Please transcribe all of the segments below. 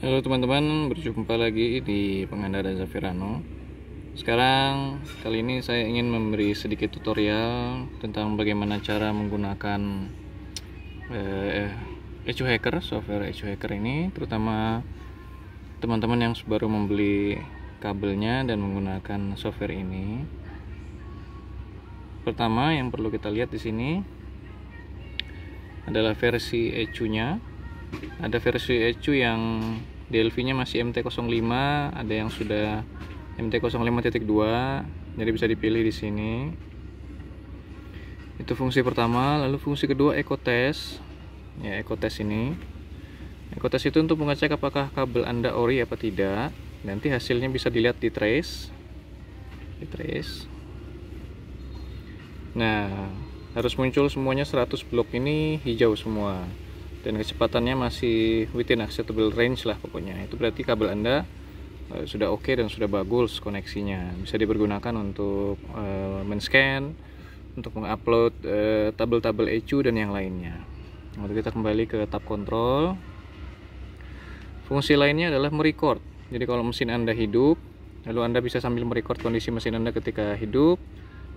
Halo teman-teman, berjumpa lagi di Pengendara Zafirano. Sekarang kali ini saya ingin memberi sedikit tutorial tentang bagaimana cara menggunakan ECU Hacker, software ECU Hacker ini, terutama teman-teman yang baru membeli kabelnya dan menggunakan software ini. Pertama yang perlu kita lihat di sini adalah versi ECU-nya. Ada versi ECU yang DLV-nya masih MT05, ada yang sudah MT05.2, jadi bisa dipilih di sini. Itu fungsi pertama. Lalu fungsi kedua EcoTest. Ya, EcoTest ini. EcoTest itu untuk mengecek apakah kabel Anda ori apa tidak. Nanti hasilnya bisa dilihat di trace. Nah, harus muncul semuanya 100 blok ini hijau semua. Dan kecepatannya masih within acceptable range lah pokoknya. Itu berarti kabel Anda sudah oke dan sudah bagus koneksinya. Bisa dipergunakan untuk men-scan, untuk mengupload tabel-tabel ECU dan yang lainnya. Lalu kita kembali ke tab kontrol. Fungsi lainnya adalah merecord. Jadi kalau mesin Anda hidup, lalu Anda bisa sambil merecord kondisi mesin Anda ketika hidup,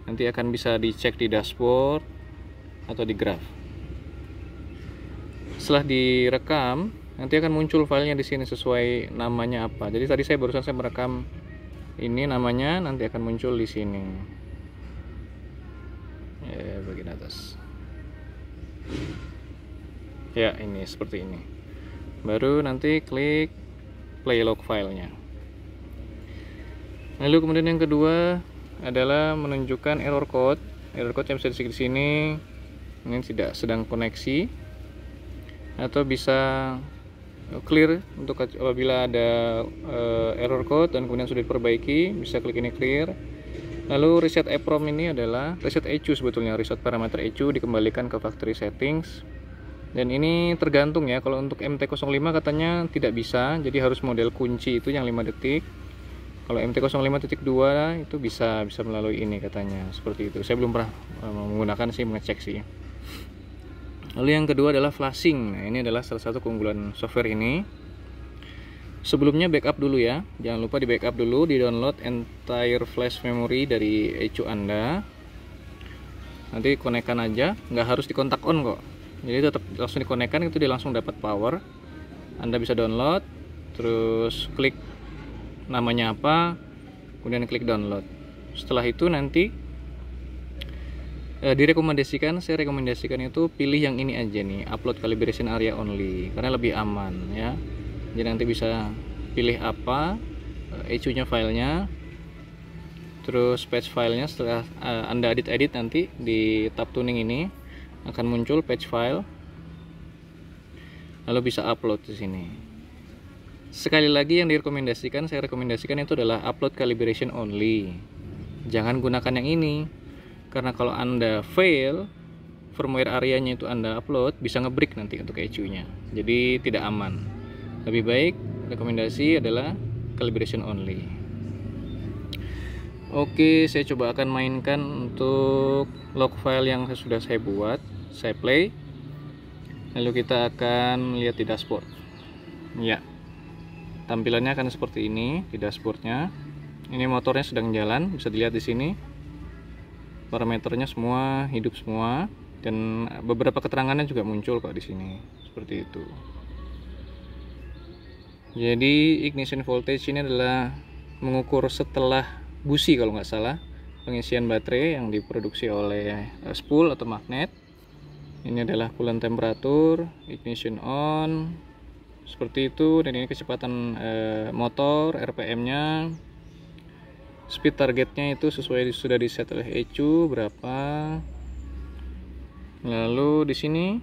nanti akan bisa dicek di dashboard atau di graph. Setelah direkam, nanti akan muncul filenya di sini sesuai namanya apa. Jadi tadi barusan saya merekam ini namanya, nanti akan muncul di sini. Ya, bagian atas. Ya, ini seperti ini. Baru nanti klik play log filenya. Lalu kemudian yang kedua adalah menunjukkan error code. Error code yang bisa di sini. Ini tidak sedang koneksi. Atau bisa clear untuk apabila ada error code dan kemudian sudah diperbaiki, bisa klik ini clear. Lalu reset EPROM ini adalah reset ECU, sebetulnya reset parameter ECU dikembalikan ke factory settings. Dan ini tergantung ya, kalau untuk MT05 katanya tidak bisa, jadi harus model kunci itu yang 5 detik. Kalau MT05.2 itu bisa melalui ini katanya, seperti itu. Saya belum pernah menggunakan sih, mengecek sih. Lalu yang kedua adalah flashing. Nah, ini adalah salah satu keunggulan software ini. Sebelumnya backup dulu ya. Jangan lupa di backup dulu, di download entire flash memory dari ECU Anda. Nanti konekkan aja, nggak harus dikontak on kok. Jadi tetap langsung dikonekkan, itu dia langsung dapat power. Anda bisa download, terus klik namanya apa, kemudian klik download. Setelah itu nanti direkomendasikan, saya rekomendasikan itu pilih yang ini aja nih, upload calibration area only, karena lebih aman ya. Jadi nanti bisa pilih apa ECU nya filenya, terus patch filenya. Setelah Anda edit nanti di tab tuning ini akan muncul patch file, lalu bisa upload di sini. Sekali lagi yang direkomendasikan, saya rekomendasikan itu adalah upload calibration only, jangan gunakan yang ini. Karena kalau Anda fail, firmware areanya itu Anda upload, bisa ngebreak nanti untuk ECU-nya. Jadi tidak aman. Lebih baik rekomendasi adalah calibration only. Oke, saya coba akan mainkan untuk log file yang sudah saya buat. Saya play. Lalu kita akan lihat di dashboard. Ya. Tampilannya akan seperti ini di dashboardnya. Ini motornya sedang jalan, bisa dilihat di sini. Parameternya semua hidup semua, dan beberapa keterangannya juga muncul kok di sini, seperti itu. Jadi ignition voltage ini adalah mengukur setelah busi kalau nggak salah pengisian baterai yang diproduksi oleh spool atau magnet. Ini adalah coolant temperature, ignition on, seperti itu. Dan ini kecepatan motor, RPM-nya. Speed targetnya itu sesuai sudah di set oleh ECU berapa. Lalu di sini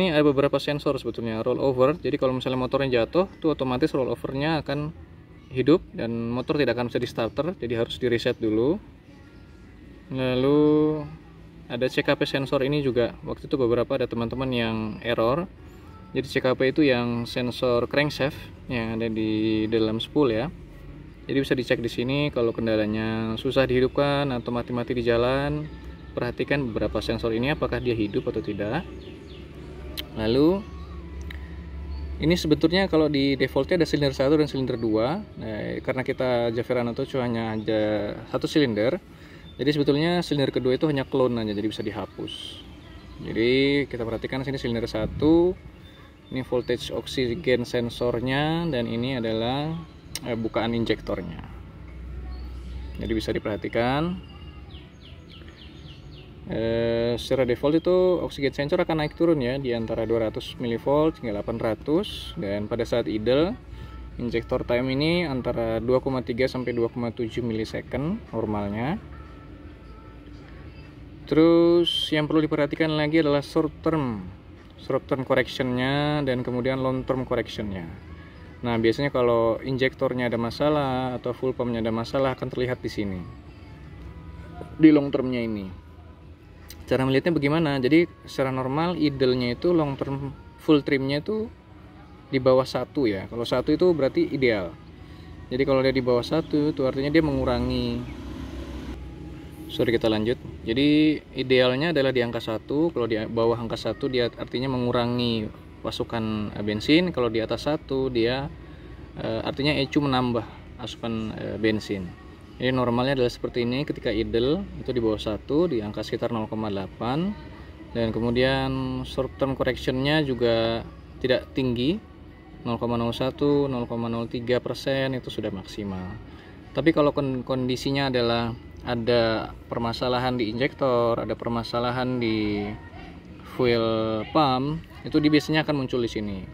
ada beberapa sensor sebetulnya, rollover. Jadi kalau misalnya motornya jatuh, tuh otomatis rollovernya akan hidup dan motor tidak akan bisa di starter, jadi harus di reset dulu. Lalu ada CKP sensor ini juga. Waktu itu beberapa ada teman-teman yang error. Jadi CKP itu yang sensor crankshaft yang ada di dalam spool ya. Jadi bisa dicek di sini kalau kendalanya susah dihidupkan atau mati-mati di jalan. Perhatikan beberapa sensor ini apakah dia hidup atau tidak. Lalu Ini sebetulnya kalau di defaultnya ada silinder 1 dan silinder 2. Nah, karena kita Javeran Auto hanya ada satu silinder, jadi sebetulnya silinder kedua itu hanya clone aja, jadi bisa dihapus. Jadi kita perhatikan sini silinder 1, ini voltage oksigen sensornya, dan ini adalah bukaan injektornya. Jadi bisa diperhatikan. Secara default itu oksigen sensor akan naik turun ya di antara 200 mV hingga 800, dan pada saat idle injektor time ini antara 2,3 sampai 2,7 milisecond normalnya. Terus yang perlu diperhatikan lagi adalah short term correctionnya dan kemudian long term correctionnya. Nah, biasanya kalau injektornya ada masalah atau full pumpnya ada masalah akan terlihat di sini, di long termnya ini. Cara melihatnya bagaimana? Jadi secara normal idle-nya itu long term full trimnya itu di bawah 1 ya. Kalau 1 itu berarti ideal. Jadi kalau dia di bawah 1 itu artinya dia mengurangi. Sorry, kita lanjut. Jadi idealnya adalah di angka 1. Kalau di bawah angka 1 dia artinya mengurangi pasukan bensin. Kalau di atas 1 dia artinya ECU menambah asupan bensin. Jadi normalnya adalah seperti ini ketika idle itu di bawah 1 di angka sekitar 0,8, dan kemudian short term correctionnya juga tidak tinggi, 0,01 0,03% itu sudah maksimal. Tapi kalau kondisinya adalah ada permasalahan di injektor, ada permasalahan di fuel pump, itu biasanya akan muncul di sini.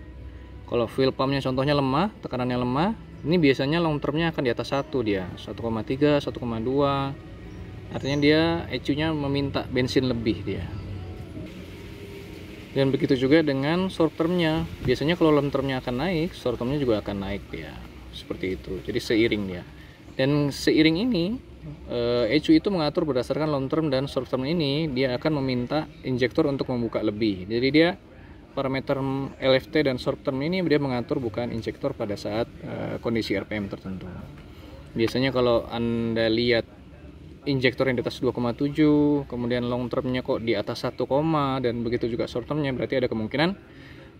Kalau fuel pumpnya contohnya lemah, tekanannya lemah, ini biasanya long termnya akan di atas 1 dia, 1,3, 1,2. Artinya dia ECU-nya meminta bensin lebih dia. Dan begitu juga dengan short termnya. Biasanya kalau long termnya akan naik, short termnya juga akan naik dia. Seperti itu. Jadi seiring dia. Dan seiring ini ECU itu mengatur berdasarkan long term dan short term ini, dia akan meminta injektor untuk membuka lebih. Jadi dia parameter LFT dan short term ini dia mengatur bukan injektor pada saat kondisi RPM tertentu. Biasanya kalau Anda lihat injektor yang di atas 2,7, kemudian long termnya kok di atas 1, dan begitu juga short termnya, berarti ada kemungkinan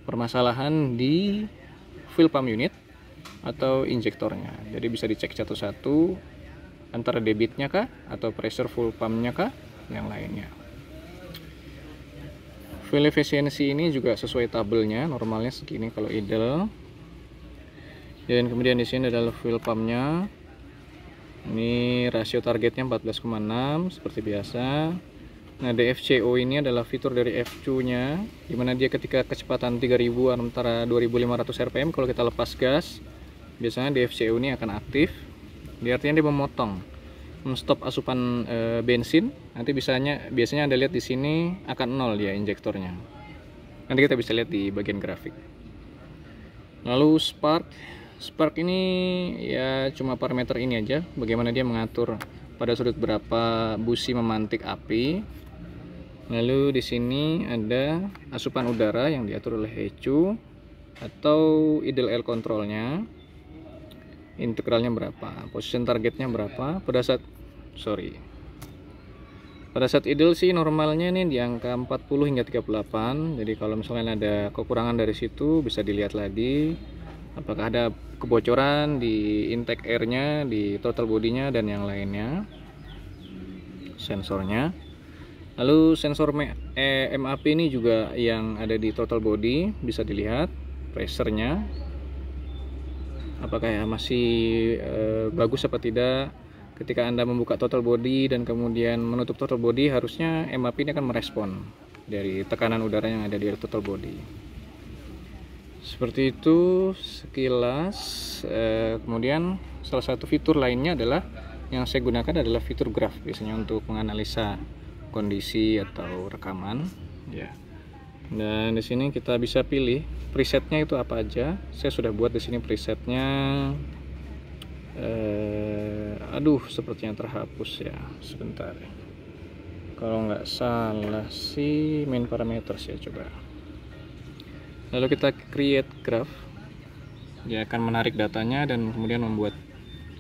permasalahan di fuel pump unit atau injektornya. Jadi bisa dicek satu-satu antara debitnya kah atau pressure fuel pumpnya kah, yang lainnya. Fuel efficiency ini juga sesuai tabelnya, normalnya segini kalau idle. Dan kemudian di sini adalah fuel pumpnya. Ini rasio targetnya 14,6 seperti biasa. Nah, DFCO ini adalah fitur dari FCU-nya, dimana dia ketika kecepatan 3000 antara 2500 rpm, kalau kita lepas gas, biasanya DFCO ini akan aktif. Dia artinya dia memotong, menstop asupan bensin. Nanti biasanya Anda lihat di sini akan 0 ya injektornya. Nanti kita bisa lihat di bagian grafik. Lalu spark ini ya cuma parameter ini aja, bagaimana dia mengatur pada sudut berapa busi memantik api. Lalu di sini ada asupan udara yang diatur oleh ECU atau idle air controlnya, integralnya berapa, position targetnya berapa. Pada saat idle sih normalnya nih di angka 40 hingga 38. Jadi kalau misalnya ada kekurangan dari situ bisa dilihat lagi apakah ada kebocoran di intake airnya, di total bodinya, dan yang lainnya, sensornya. Lalu sensor MAP ini juga yang ada di total body bisa dilihat pressure-nya apakah ya masih bagus apa tidak. Ketika Anda membuka total body dan kemudian menutup total body, harusnya MAP ini akan merespon dari tekanan udara yang ada di total body. Seperti itu sekilas. Kemudian salah satu fitur lainnya adalah yang saya gunakan adalah fitur graph, biasanya untuk menganalisa kondisi atau rekaman ya. Dan di sini kita bisa pilih presetnya itu apa aja. Saya sudah buat di sini presetnya. Sepertinya terhapus ya, sebentar. Kalau nggak salah sih main parameters ya, coba. Lalu kita create graph, dia akan menarik datanya dan kemudian membuat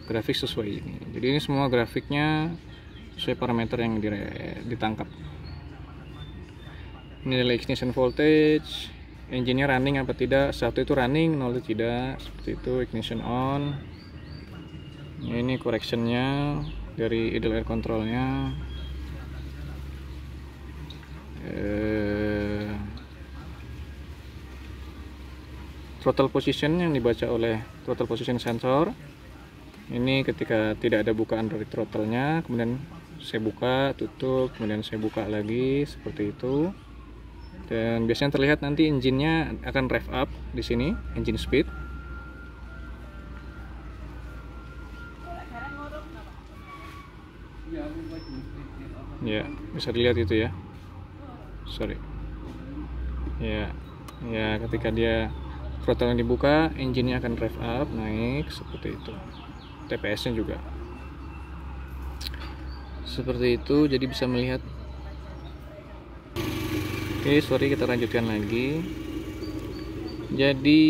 grafik sesuai ini. Jadi ini semua grafiknya sesuai parameter yang ditangkap. Ini adalah ignition voltage, engine-nya running apa tidak. 1 itu running, 0 itu tidak, seperti itu. Ignition on. Ini correction-nya dari idle air control-nya. Throttle position yang dibaca oleh throttle position sensor. Ini ketika tidak ada bukaan dari throttle-nya, kemudian saya buka, tutup, kemudian saya buka lagi, seperti itu. Dan biasanya terlihat nanti engine-nya akan rev up di sini, engine speed. Ya, bisa dilihat itu ya. Sorry. Ya, ketika dia throttle yang dibuka, engine-nya akan rev up, naik seperti itu. TPS-nya juga seperti itu, jadi bisa melihat. Oke, sorry, kita lanjutkan lagi. Jadi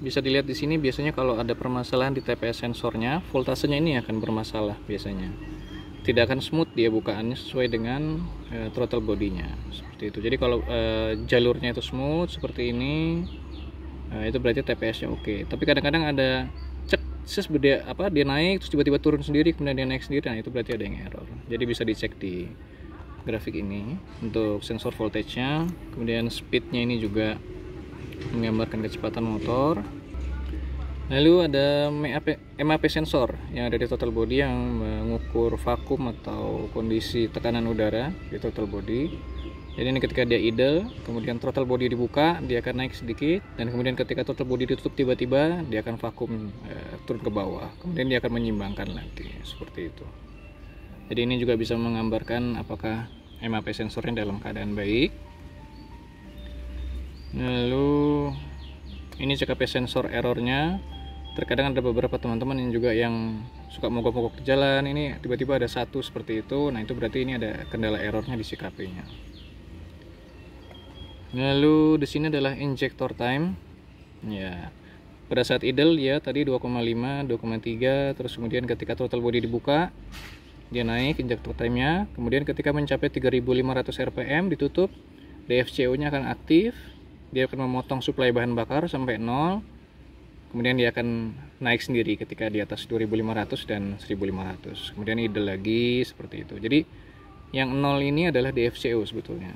bisa dilihat di sini biasanya kalau ada permasalahan di TPS sensornya, voltasenya ini akan bermasalah biasanya. Tidak akan smooth dia bukaannya sesuai dengan throttle bodinya, seperti itu. Jadi kalau jalurnya itu smooth seperti ini, itu berarti TPS-nya oke. Tapi kadang-kadang ada dia naik terus tiba-tiba turun sendiri, kemudian dia naik sendiri, nah itu berarti ada yang error. Jadi bisa dicek di grafik ini untuk sensor voltage-nya, kemudian speed-nya ini juga menggambarkan kecepatan motor. Lalu ada MAP sensor yang ada di throttle body yang mengukur vakum atau kondisi tekanan udara di throttle body. Jadi ini ketika dia idle, kemudian throttle body dibuka, dia akan naik sedikit, dan kemudian ketika throttle body ditutup tiba-tiba, dia akan vakum turun ke bawah. Kemudian dia akan menyimbangkan nanti, seperti itu. Jadi ini juga bisa menggambarkan apakah MAP sensornya dalam keadaan baik. Lalu ini CKP sensor errornya. Terkadang ada beberapa teman-teman yang juga yang suka mogok-mogok di jalan, ini tiba-tiba ada 1 seperti itu. Nah itu berarti ini ada kendala errornya di CKP-nya. Lalu di sini adalah injector time. Ya, pada saat idle ya tadi 2,5, 2,3, terus kemudian ketika throttle body dibuka, dia naik injector time-nya. Kemudian ketika mencapai 3500 rpm ditutup, DFCO-nya akan aktif. Dia akan memotong suplai bahan bakar sampai 0. Kemudian dia akan naik sendiri ketika di atas 2500 dan 1500. Kemudian idle lagi seperti itu. Jadi yang 0 ini adalah DFCO sebetulnya.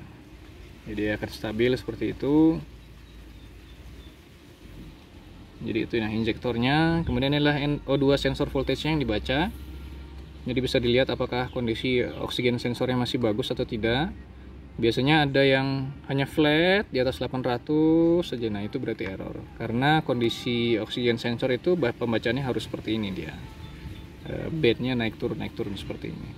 Jadi dia akan stabil seperti itu. Jadi itu nah injektornya. Kemudian inilah O2 sensor voltage-nya yang dibaca. Jadi bisa dilihat apakah kondisi oksigen sensornya masih bagus atau tidak. Biasanya ada yang hanya flat di atas 800 saja. Nah itu berarti error, karena kondisi oksigen sensor itu pembacaannya harus seperti ini dia. Bednya naik turun seperti ini.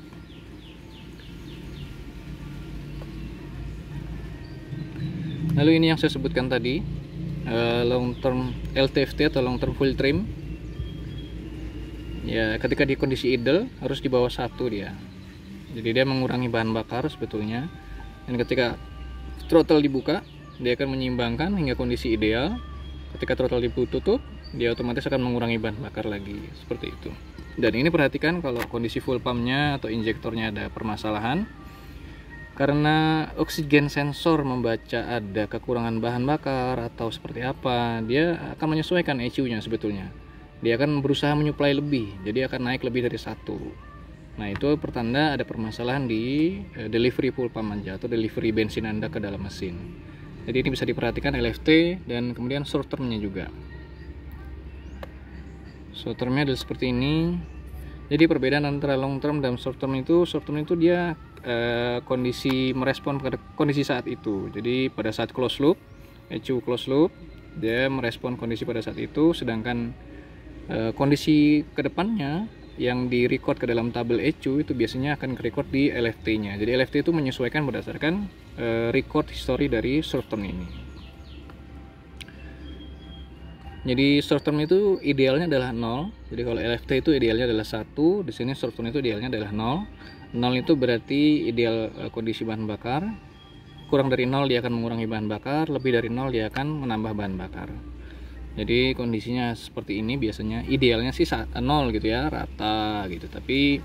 Lalu ini yang saya sebutkan tadi, long term LTFT atau long term full trim. Ya, ketika di kondisi idle harus di bawah 1 dia. Jadi dia mengurangi bahan bakar sebetulnya. Dan ketika throttle dibuka, dia akan menyimbangkan hingga kondisi ideal. Ketika throttle ditutup, dia otomatis akan mengurangi bahan bakar lagi, seperti itu. Dan ini perhatikan kalau kondisi full pumpnya atau injektornya ada permasalahan, karena oksigen sensor membaca ada kekurangan bahan bakar atau seperti apa, dia akan menyesuaikan ECU-nya sebetulnya. Dia akan berusaha menyuplai lebih, jadi akan naik lebih dari 1. Nah itu pertanda ada permasalahan di delivery full pump aja atau delivery bensin Anda ke dalam mesin. Jadi ini bisa diperhatikan LFT dan kemudian short termnya juga. Short termnya adalah seperti ini. Jadi perbedaan antara long term dan short term itu dia kondisi merespon pada kondisi saat itu. Jadi pada saat close loop, ECU close loop, dia merespon kondisi pada saat itu, sedangkan kondisi kedepannya yang di record ke dalam tabel ECU itu biasanya akan ke record di LFT-nya. Jadi LFT itu menyesuaikan berdasarkan record history dari short term ini. Jadi short term itu idealnya adalah 0. Jadi kalau LFT itu idealnya adalah 1, di sini short term itu idealnya adalah 0. 0 itu berarti ideal kondisi bahan bakar. Kurang dari 0 dia akan mengurangi bahan bakar, lebih dari 0 dia akan menambah bahan bakar. Jadi kondisinya seperti ini biasanya, idealnya sih 0 gitu ya, rata gitu. Tapi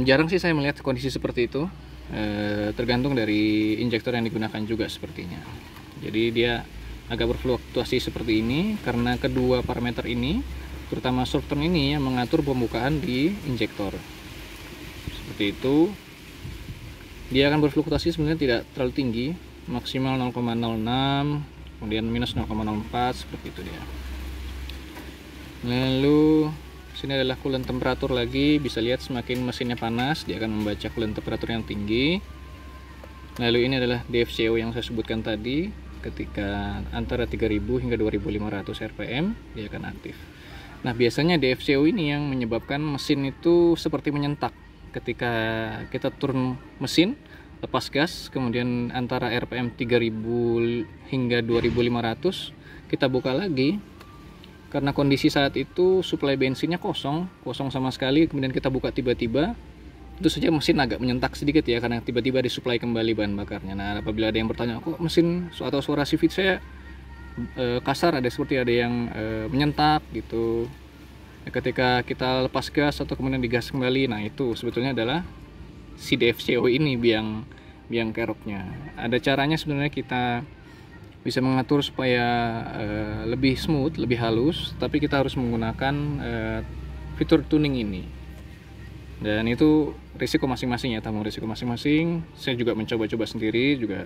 jarang sih saya melihat kondisi seperti itu. Tergantung dari injektor yang digunakan juga sepertinya. Jadi dia agak berfluktuasi seperti ini karena kedua parameter ini, terutama short turn ini, yang mengatur pembukaan di injektor. Seperti itu. Dia akan berfluktuasi sebenarnya tidak terlalu tinggi, maksimal 0,06, kemudian minus 0,04, seperti itu dia. Lalu sini adalah coolant temperatur lagi, bisa lihat semakin mesinnya panas dia akan membaca coolant temperatur yang tinggi. Lalu ini adalah DFCO yang saya sebutkan tadi, ketika antara 3000 hingga 2500 rpm dia akan aktif. Nah, biasanya DFCO ini yang menyebabkan mesin itu seperti menyentak. Ketika kita turun mesin, lepas gas, kemudian antara RPM 3000 hingga 2500 kita buka lagi, karena kondisi saat itu suplai bensinnya kosong sama sekali, kemudian kita buka tiba-tiba, itu saja mesin agak menyentak sedikit ya, karena tiba-tiba disuplai kembali bahan bakarnya. Nah, apabila ada yang bertanya, kok mesin atau suara CV saya kasar, ada seperti ada yang menyentak gitu, ketika kita lepas gas atau kemudian digas kembali, nah itu sebetulnya adalah si DFCO ini biang keroknya. Ada caranya sebenarnya kita bisa mengatur supaya lebih smooth, lebih halus, tapi kita harus menggunakan fitur tuning ini. Dan itu risiko masing-masing ya, tanggung risiko masing-masing. Saya juga mencoba-coba sendiri juga,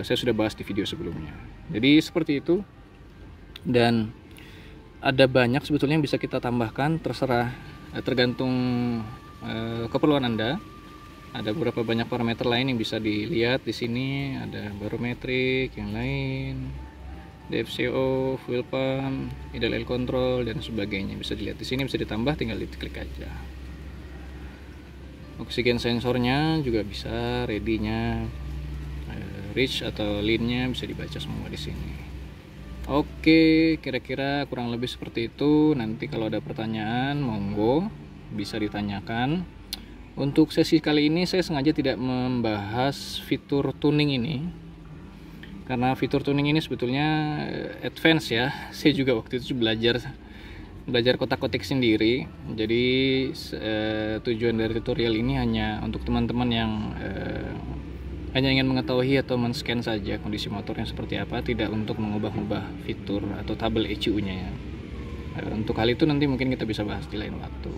saya sudah bahas di video sebelumnya. Jadi seperti itu. Dan ada banyak sebetulnya yang bisa kita tambahkan, terserah, tergantung keperluan Anda. Ada beberapa banyak parameter lain yang bisa dilihat di sini, ada barometrik yang lain, DFCO, fuel pump, idle oil control dan sebagainya. Bisa dilihat di sini, bisa ditambah, tinggal diklik aja. Oksigen sensornya juga bisa, ready-nya, reach atau lean-nya bisa dibaca semua di sini. Oke, kira-kira kurang lebih seperti itu. Nanti kalau ada pertanyaan, monggo bisa ditanyakan. Untuk sesi kali ini saya sengaja tidak membahas fitur tuning ini, karena fitur tuning ini sebetulnya advance ya. Saya juga waktu itu belajar kotak-kotik sendiri. Jadi tujuan dari tutorial ini hanya untuk teman-teman yang hanya ingin mengetahui atau men-scan saja kondisi motornya seperti apa, tidak untuk mengubah-ubah fitur atau tabel ECU-nya ya. Untuk hal itu nanti mungkin kita bisa bahas di lain waktu.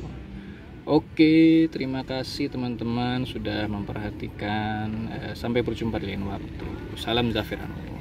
Oke, terima kasih teman-teman sudah memperhatikan. Sampai berjumpa di lain waktu. Salam Zafir Anwar.